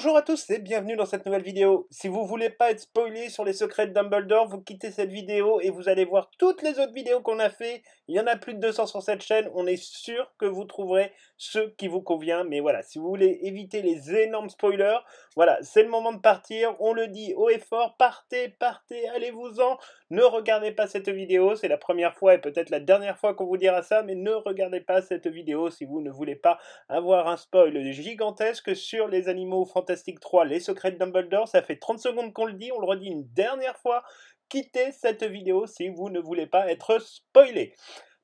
Bonjour à tous et bienvenue dans cette nouvelle vidéo. Si vous voulez pas être spoilé sur les secrets de Dumbledore, vous quittez cette vidéo et vous allez voir toutes les autres vidéos qu'on a fait. Il y en a plus de 200 sur cette chaîne, on est sûr que vous trouverez ce qui vous convient. Mais voilà, si vous voulez éviter les énormes spoilers, voilà, c'est le moment de partir. On le dit haut et fort, partez, partez, allez-vous-en. Ne regardez pas cette vidéo, c'est la première fois et peut-être la dernière fois qu'on vous dira ça, mais ne regardez pas cette vidéo si vous ne voulez pas avoir un spoil gigantesque sur les animaux fantastiques 3, les secrets de Dumbledore. Ça fait 30 secondes qu'on le dit, on le redit une dernière fois. Quittez cette vidéo si vous ne voulez pas être spoilé.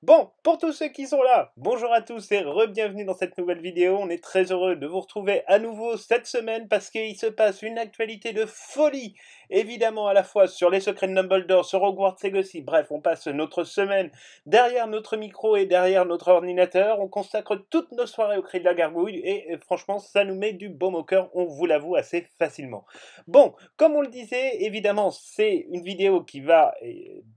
Bon, pour tous ceux qui sont là, bonjour à tous et re-bienvenue dans cette nouvelle vidéo. On est très heureux de vous retrouver à nouveau cette semaine parce qu'il se passe une actualité de folie. Évidemment à la fois sur les secrets de Dumbledore, sur Hogwarts Legacy. Bref, on passe notre semaine derrière notre micro et derrière notre ordinateur. On consacre toutes nos soirées au cri de la gargouille et franchement, ça nous met du baume au cœur, on vous l'avoue assez facilement. Bon, comme on le disait, évidemment, c'est une vidéo qui va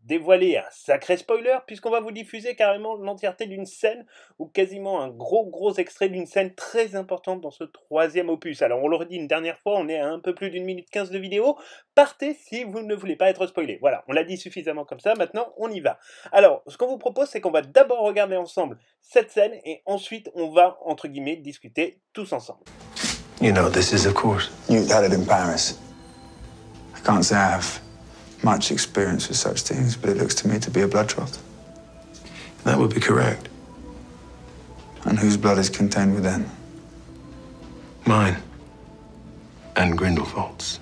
dévoiler un sacré spoiler puisqu'on va vous diffuser carrément l'entièreté d'une scène ou quasiment un gros extrait d'une scène très importante dans ce troisième opus. Alors on le redit une dernière fois, on est à un peu plus d'une minute 15 de vidéo. Partez si vous ne voulez pas être spoilé. Voilà, on l'a dit suffisamment comme ça, maintenant on y va. Alors, ce qu'on vous propose, c'est qu'on va d'abord regarder ensemble cette scène et ensuite on va, entre guillemets, discuter tous ensemble. You know, this is, of course. You had it in Paris. I can't say I have much experience with such things, but it looks to me to be a blood trough. That would be correct. And whose blood is contained within? Mine. And Grindelwald's.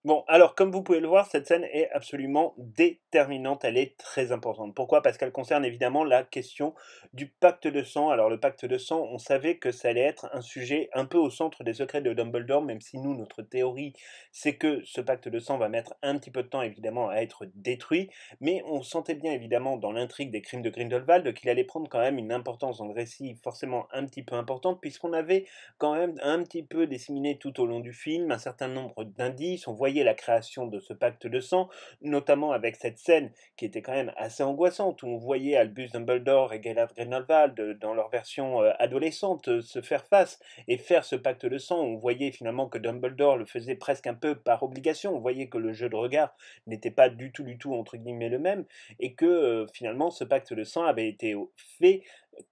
Bon, alors comme vous pouvez le voir, cette scène est absolument déterminante, elle est très importante. Pourquoi? Parce qu'elle concerne évidemment la question du pacte de sang. Alors le pacte de sang, on savait que ça allait être un sujet un peu au centre des secrets de Dumbledore, même si nous, notre théorie, c'est que ce pacte de sang va mettre un petit peu de temps évidemment à être détruit, mais on sentait bien évidemment dans l'intrigue des crimes de Grindelwald qu'il allait prendre quand même une importance dans le récit forcément un petit peu importante, puisqu'on avait quand même un petit peu disséminé tout au long du film un certain nombre d'indices. On voyait la création de ce pacte de sang, notamment avec cette scène qui était quand même assez angoissante, où on voyait Albus Dumbledore et Gellert Grindelwald dans leur version adolescente se faire face et faire ce pacte de sang. On voyait finalement que Dumbledore le faisait presque un peu par obligation, on voyait que le jeu de regard n'était pas du tout entre guillemets le même, et que finalement ce pacte de sang avait été fait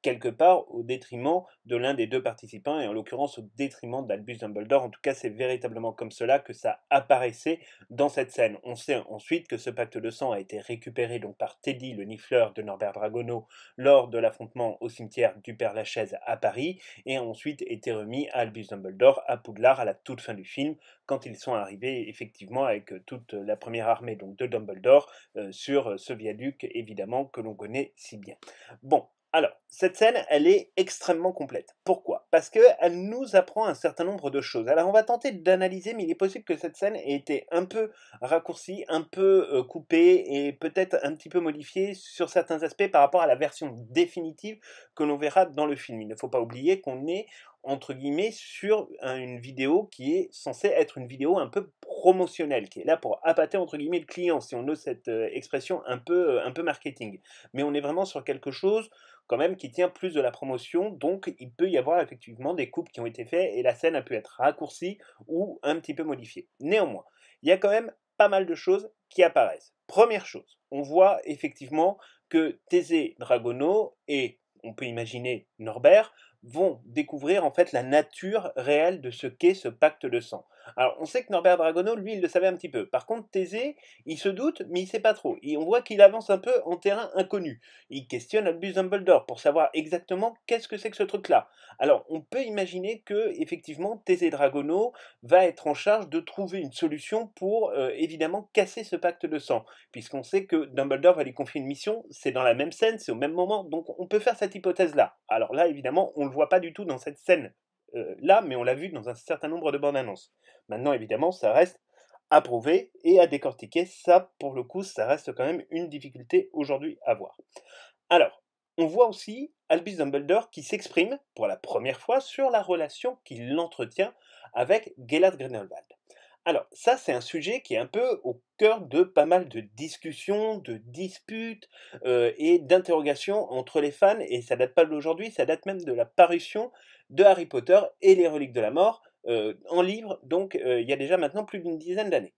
quelque part au détriment de l'un des deux participants, et en l'occurrence au détriment d'Albus Dumbledore. En tout cas, c'est véritablement comme cela que ça apparaissait dans cette scène. On sait ensuite que ce pacte de sang a été récupéré donc par Teddy, le nifleur de Norbert Dragono, lors de l'affrontement au cimetière du Père-Lachaise à Paris, et a ensuite été remis à Albus Dumbledore à Poudlard à la toute fin du film, quand ils sont arrivés effectivement avec toute la première armée donc de Dumbledore sur ce viaduc évidemment que l'on connaît si bien. Bon, alors, cette scène, elle est extrêmement complète. Pourquoi? Parce qu'elle nous apprend un certain nombre de choses. Alors, on va tenter d'analyser, mais il est possible que cette scène ait été un peu raccourcie, un peu coupée et peut-être un petit peu modifiée sur certains aspects par rapport à la version définitive que l'on verra dans le film. Il ne faut pas oublier qu'on est entre guillemets sur une vidéo qui est censée être une vidéo un peu promotionnelle, qui est là pour appâter entre guillemets le client, si on ose cette expression un peu marketing. Mais on est vraiment sur quelque chose quand même qui tient plus de la promotion, donc il peut y avoir effectivement des coupes qui ont été faites et la scène a pu être raccourcie ou un petit peu modifiée. Néanmoins, il y a quand même pas mal de choses qui apparaissent. Première chose, on voit effectivement que Thésée Dragono et on peut imaginer Norbert vont découvrir en fait la nature réelle de ce qu'est ce pacte de sang. Alors on sait que Norbert Dragono, lui, il le savait un petit peu. Par contre, Thésée, il se doute, mais il sait pas trop. Et on voit qu'il avance un peu en terrain inconnu. Il questionne Albus Dumbledore pour savoir exactement qu'est-ce que c'est que ce truc-là. Alors on peut imaginer que effectivement Thésée Dragono va être en charge de trouver une solution pour évidemment casser ce pacte de sang, puisqu'on sait que Dumbledore va lui confier une mission. C'est dans la même scène, c'est au même moment, donc on peut faire cette hypothèse-là. Alors là, évidemment, on le voit pas du tout dans cette scène là, mais on l'a vu dans un certain nombre de bandes annonces. Maintenant, évidemment, ça reste à prouver et à décortiquer. Ça, pour le coup, ça reste quand même une difficulté aujourd'hui à voir. Alors, on voit aussi Albus Dumbledore qui s'exprime pour la première fois sur la relation qu'il entretient avec Gellert Grindelwald. Alors, ça, c'est un sujet qui est un peu au cœur de pas mal de discussions, de disputes et d'interrogations entre les fans, et ça date pas d'aujourd'hui, ça date même de la parution de Harry Potter et les Reliques de la Mort en livre, donc il y a déjà maintenant plus d'une dizaine d'années.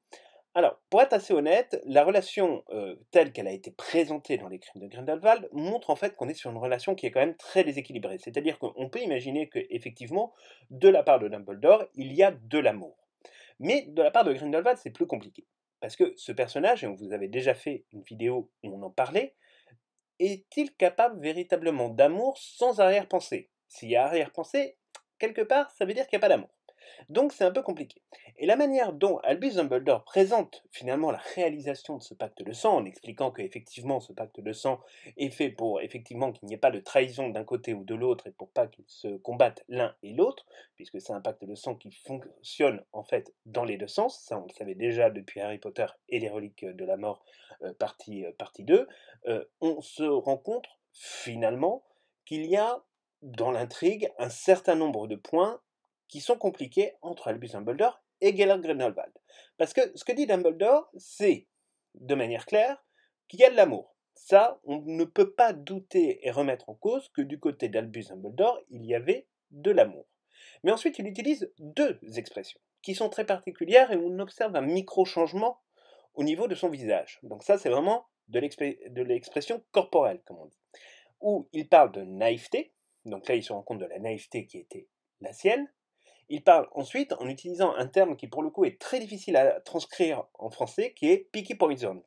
Alors, pour être assez honnête, la relation telle qu'elle a été présentée dans les Crimes de Grindelwald montre en fait qu'on est sur une relation qui est quand même très déséquilibrée. C'est-à-dire qu'on peut imaginer qu'effectivement, de la part de Dumbledore, il y a de l'amour. Mais de la part de Grindelwald, c'est plus compliqué. Parce que ce personnage, et on vous avait déjà fait une vidéo où on en parlait, est-il capable véritablement d'amour sans arrière-pensée? S'il y a arrière-pensée, quelque part, ça veut dire qu'il n'y a pas d'amour. Donc c'est un peu compliqué. Et la manière dont Albus Dumbledore présente finalement la réalisation de ce pacte de sang, en expliquant qu'effectivement ce pacte de sang est fait pour effectivement qu'il n'y ait pas de trahison d'un côté ou de l'autre et pour pas qu'ils se combattent l'un et l'autre, puisque c'est un pacte de sang qui fonctionne en fait dans les deux sens, ça on le savait déjà depuis Harry Potter et les reliques de la mort partie 2, on se rend compte finalement qu'il y a dans l'intrigue un certain nombre de points qui sont compliqués entre Albus Dumbledore et Gellert Grindelwald. Parce que ce que dit Dumbledore, c'est, de manière claire, qu'il y a de l'amour. Ça, on ne peut pas douter et remettre en cause que du côté d'Albus Dumbledore, il y avait de l'amour. Mais ensuite, il utilise deux expressions qui sont très particulières et où on observe un micro-changement au niveau de son visage. Donc ça, c'est vraiment de l'expression corporelle, comme on dit. Où il parle de naïveté, donc là, il se rend compte de la naïveté qui était la sienne. Il parle ensuite en utilisant un terme qui pour le coup est très difficile à transcrire en français, qui est picky poisoned.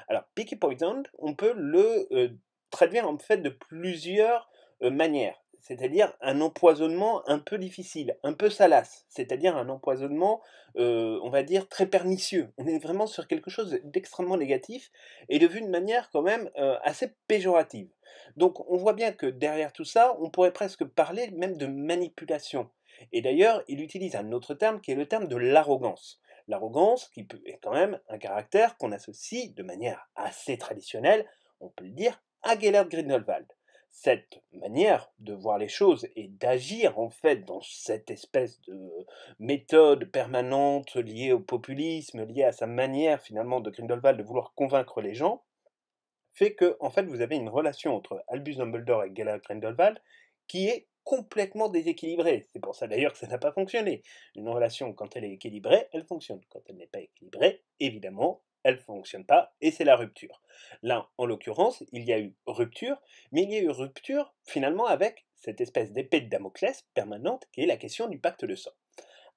Alors picky poisoned, on peut le traduire en fait de plusieurs manières, c'est-à-dire un empoisonnement un peu difficile, un peu salace, c'est-à-dire un empoisonnement, on va dire, très pernicieux. On est vraiment sur quelque chose d'extrêmement négatif et de vu de manière quand même assez péjorative. Donc on voit bien que derrière tout ça, on pourrait presque parler même de manipulation. Et d'ailleurs, il utilise un autre terme qui est le terme de l'arrogance. L'arrogance qui est quand même un caractère qu'on associe de manière assez traditionnelle, on peut le dire, à Gellert Grindelwald. Cette manière de voir les choses et d'agir en fait dans cette espèce de méthode permanente liée au populisme, liée à sa manière finalement de Grindelwald de vouloir convaincre les gens, fait que en fait vous avez une relation entre Albus Dumbledore et Gellert Grindelwald qui est complètement déséquilibrée. C'est pour ça d'ailleurs que ça n'a pas fonctionné. Une relation, quand elle est équilibrée, elle fonctionne. Quand elle n'est pas équilibrée, évidemment, elle ne fonctionne pas et c'est la rupture. Là, en l'occurrence, il y a eu rupture, mais il y a eu rupture finalement avec cette espèce d'épée de Damoclès permanente qui est la question du pacte de sang.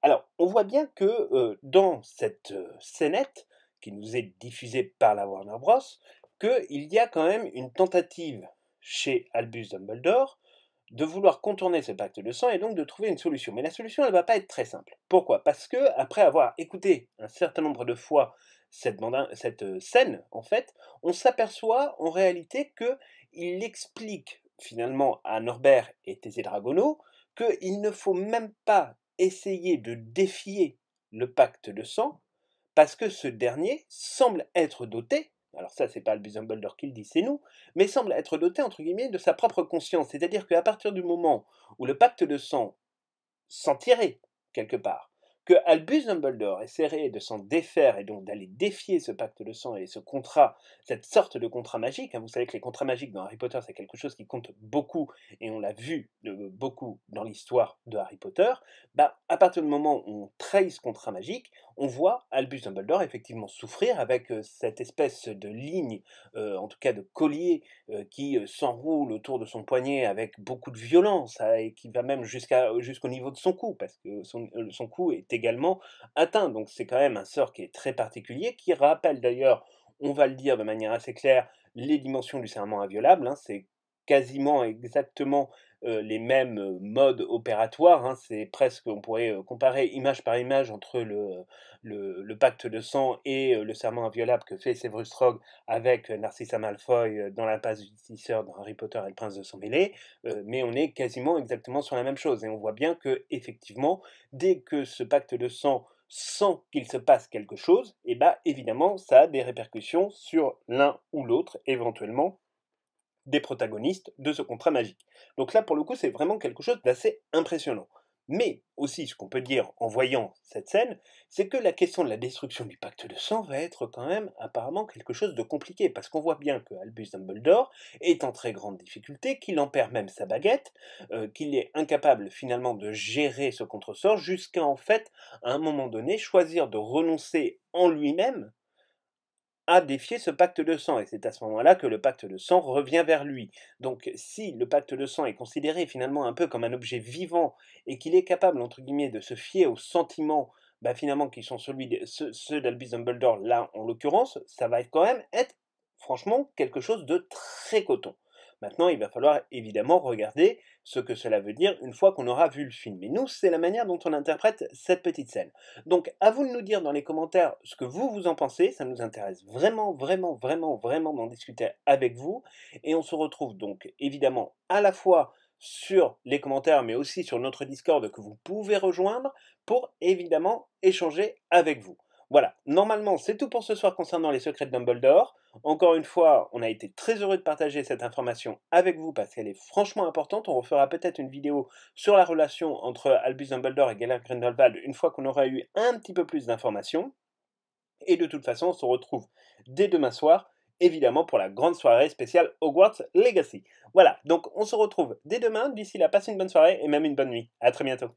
Alors, on voit bien que dans cette scénette qui nous est diffusée par la Warner Bros., qu'il y a quand même une tentative chez Albus Dumbledore de vouloir contourner ce pacte de sang et donc de trouver une solution. Mais la solution, elle ne va pas être très simple. Pourquoi? Parce que après avoir écouté un certain nombre de fois cette scène, en fait, on s'aperçoit en réalité qu'il explique finalement à Norbert et Thésée Dragono qu'il ne faut même pas essayer de défier le pacte de sang parce que ce dernier semble être doté, alors ça c'est pas Albus Dumbledore qui le dit, c'est nous, mais semble être doté entre guillemets de sa propre conscience, c'est-à-dire qu'à partir du moment où le pacte de sang s'en tirait quelque part, que Albus Dumbledore essaierait de s'en défaire et donc d'aller défier ce pacte de sang et ce contrat, cette sorte de contrat magique, hein, vous savez que les contrats magiques dans Harry Potter c'est quelque chose qui compte beaucoup et on l'a vu beaucoup dans l'histoire de Harry Potter, bah, à partir du moment où on trahit ce contrat magique, on voit Albus Dumbledore effectivement souffrir avec cette espèce de ligne, en tout cas de collier qui s'enroule autour de son poignet avec beaucoup de violence et qui va même jusqu'au niveau de son cou, parce que son cou est également atteint. Donc c'est quand même un sort qui est très particulier, qui rappelle d'ailleurs, on va le dire de manière assez claire, les dimensions du serment inviolable. Hein, c'est quasiment exactement les mêmes modes opératoires. Hein, c'est presque, on pourrait comparer image par image entre le pacte de sang et le serment inviolable que fait Severus Rogue avec Narcissa Malfoy dans l'impasse du justicieur dans Harry Potter et le prince de sang mêlé, mais on est quasiment exactement sur la même chose. Et on voit bien que effectivement, dès que ce pacte de sang sans qu'il se passe quelque chose, et bah évidemment ça a des répercussions sur l'un ou l'autre éventuellement des protagonistes de ce contrat magique. Donc là pour le coup c'est vraiment quelque chose d'assez impressionnant. Mais aussi, ce qu'on peut dire en voyant cette scène, c'est que la question de la destruction du pacte de sang va être quand même apparemment quelque chose de compliqué, parce qu'on voit bien que Albus Dumbledore est en très grande difficulté, qu'il en perd même sa baguette, qu'il est incapable finalement de gérer ce contresort, jusqu'à en fait, à un moment donné, choisir de renoncer en lui-même à défier ce pacte de sang, et c'est à ce moment-là que le pacte de sang revient vers lui. Donc si le pacte de sang est considéré finalement un peu comme un objet vivant, et qu'il est capable, entre guillemets, de se fier aux sentiments, finalement, qui sont ceux d'Albus Dumbledore, là, en l'occurrence, ça va quand même être, franchement, quelque chose de très coton. Maintenant, il va falloir évidemment regarder ce que cela veut dire une fois qu'on aura vu le film. Et nous, c'est la manière dont on interprète cette petite scène. Donc, à vous de nous dire dans les commentaires ce que vous en pensez. Ça nous intéresse vraiment, vraiment, vraiment, vraiment d'en discuter avec vous. Et on se retrouve donc évidemment à la fois sur les commentaires, mais aussi sur notre Discord que vous pouvez rejoindre pour évidemment échanger avec vous. Voilà, normalement c'est tout pour ce soir concernant les secrets de Dumbledore. Encore une fois, on a été très heureux de partager cette information avec vous parce qu'elle est franchement importante. On refera peut-être une vidéo sur la relation entre Albus Dumbledore et Gellert Grindelwald une fois qu'on aura eu un petit peu plus d'informations. Et de toute façon, on se retrouve dès demain soir, évidemment pour la grande soirée spéciale Hogwarts Legacy. Voilà, donc on se retrouve dès demain. D'ici là, passez une bonne soirée et même une bonne nuit. À très bientôt.